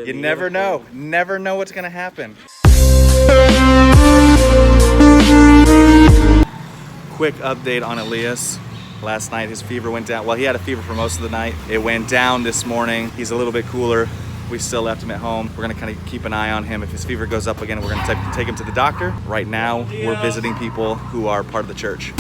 You never know. Never know what's gonna happen. Quick update on Elias. Last night his fever went down. Well, he had a fever for most of the night. It went down this morning. He's a little bit cooler. We still left him at home. We're gonna kind of keep an eye on him. If his fever goes up again, we're gonna take him to the doctor. Right now, we're visiting people who are part of the church.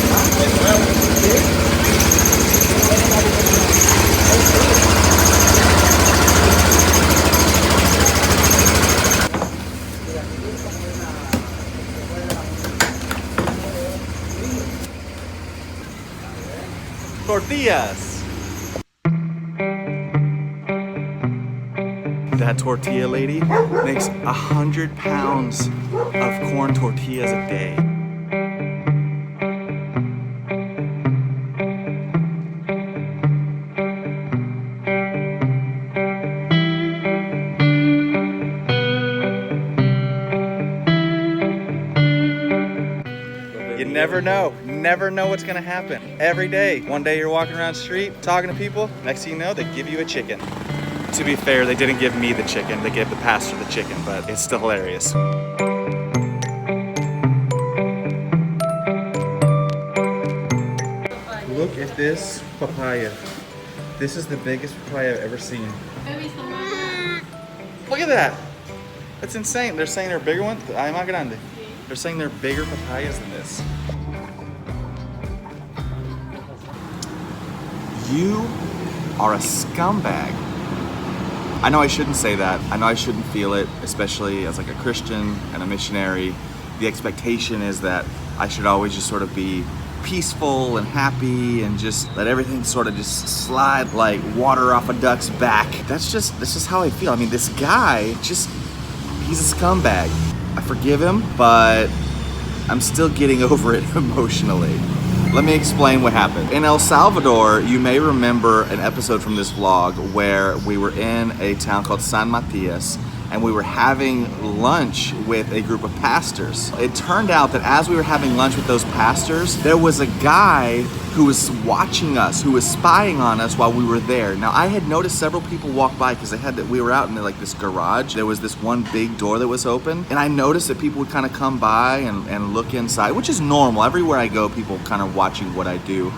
Tortillas. That tortilla lady makes 100 pounds of corn tortillas a day. You never know what's gonna happen. Every day, one day you're walking around the street, talking to people, next thing you know, they give you a chicken. To be fair, they didn't give me the chicken, they gave the pastor the chicken, but it's still hilarious. Look at this papaya. This is the biggest papaya I've ever seen. Look at that. That's insane. They're saying they're bigger ones. Ay, más grande. They're saying they're bigger papayas than this. You are a scumbag. I know I shouldn't say that. I know I shouldn't feel it, especially as like a Christian and a missionary. The expectation is that I should always just sort of be peaceful and happy and just let everything sort of just slide like water off a duck's back. That's just how I feel. I mean, this guy he's a scumbag. I forgive him, but I'm still getting over it emotionally. Let me explain what happened. In El Salvador, you may remember an episode from this vlog where we were in a town called San Matias and we were having lunch with a group of pastors. It turned out that as we were having lunch with those pastors, there was a guy who was watching us, who was spying on us while we were there. Now, I had noticed several people walk by because we were out in like this garage. There was this one big door that was open, and I noticed that people would kind of come by and look inside, which is normal. Everywhere I go, people kind of watching what I do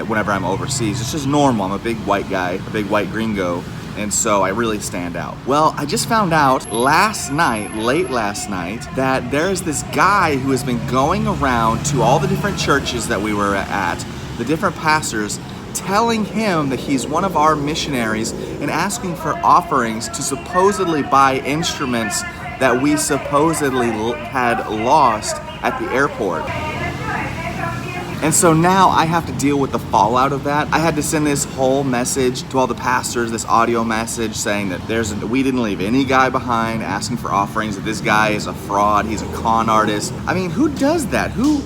whenever I'm overseas. It's just normal. I'm a big white guy, a big white gringo, and so I really stand out. Well, I just found out late last night, that there's this guy who has been going around to all the different churches that we were at, the different pastors, telling him that he's one of our missionaries and asking for offerings to supposedly buy instruments that we supposedly had lost at the airport. And so now I have to deal with the fallout of that. I had to send this whole message to all the pastors, this audio message saying that we didn't leave any guy behind asking for offerings, that this guy is a fraud, he's a con artist. I mean, who does that? Who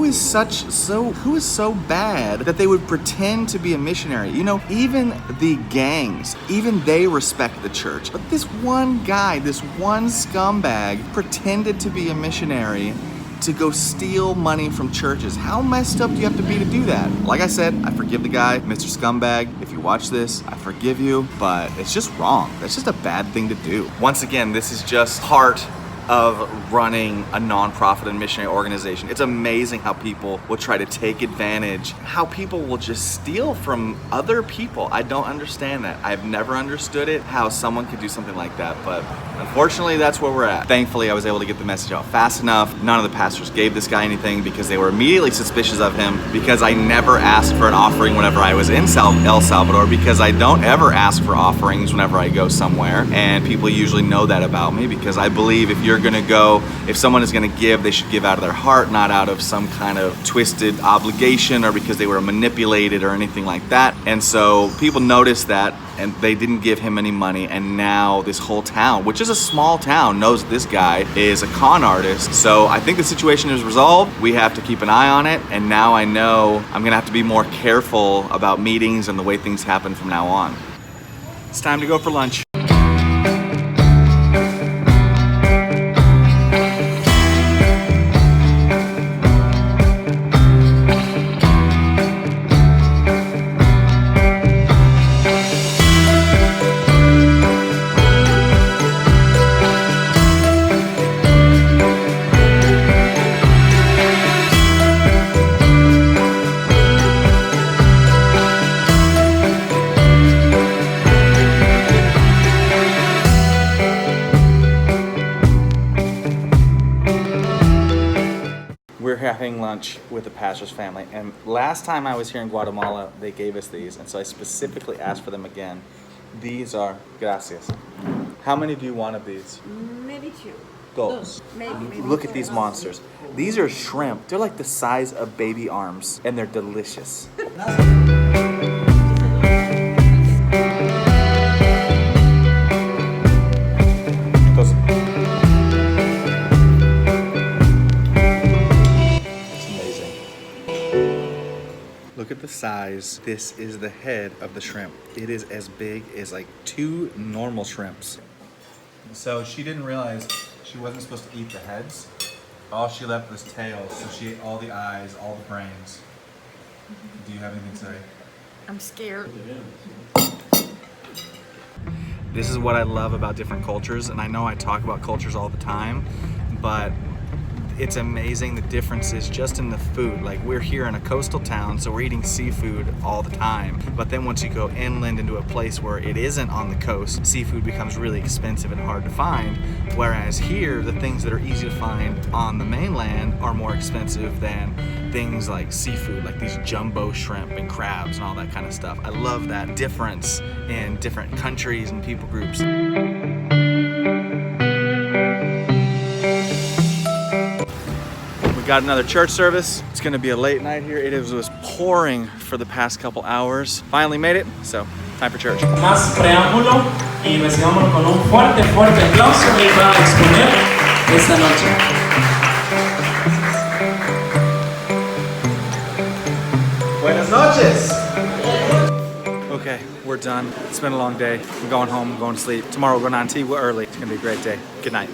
is so bad that they would pretend to be a missionary? You know, even the gangs, even they respect the church. But this one guy, this one scumbag pretended to be a missionary to go steal money from churches. How messed up do you have to be to do that? Like I said, I forgive the guy, Mr. Scumbag. If you watch this, I forgive you, but it's just wrong. That's just a bad thing to do. Once again, this is just part of running a nonprofit and missionary organization. It's amazing how people will try to take advantage, how people will just steal from other people. I don't understand that. I've never understood it, how someone could do something like that, but unfortunately that's where we're at. Thankfully, I was able to get the message out fast enough. None of the pastors gave this guy anything because they were immediately suspicious of him, because I never asked for an offering whenever I was in El Salvador, because I don't ever ask for offerings whenever I go somewhere, and people usually know that about me, because I believe if someone is gonna give, they should give out of their heart, not out of some kind of twisted obligation or because they were manipulated or anything like that. And so people noticed that, and they didn't give him any money, and now this whole town, which is a small town, knows this guy is a con artist. So I think the situation is resolved. We have to keep an eye on it, and now I know I'm gonna have to be more careful about meetings and the way things happen from now on. It's time to go for lunch. having lunch with the pastor's family, and last time I was here in Guatemala, they gave us these, and so I specifically asked for them again. These are, gracias. How many do you want of these? Maybe two. Dos. Maybe Look at these monsters. These are shrimp. They're like the size of baby arms, and they're delicious. Look at the size. This is the head of the shrimp. It is as big as like 2 normal shrimps. So she didn't realize she wasn't supposed to eat the heads. All she left was tails. So she ate all the eyes, all the brains. Do you have anything to say? I'm scared. This is what I love about different cultures, and I know I talk about cultures all the time, but it's amazing the differences just in the food. Like, we're here in a coastal town, so we're eating seafood all the time. But then once you go inland into a place where it isn't on the coast, seafood becomes really expensive and hard to find. Whereas here, the things that are easy to find on the mainland are more expensive than things like seafood, like these jumbo shrimp and crabs and all that kind of stuff. I love that difference in different countries and people groups. Got another church service. It's gonna be a late night here. It was pouring for the past couple hours. Finally made it, so time for church. Más preámbulo y recibámoslo con un fuerte aplauso. Él va a exponer esta noche. Buenas noches. Okay, we're done. It's been a long day. I'm going home, I'm going to sleep. Tomorrow we're going to Antigua early. It's gonna be a great day. Good night.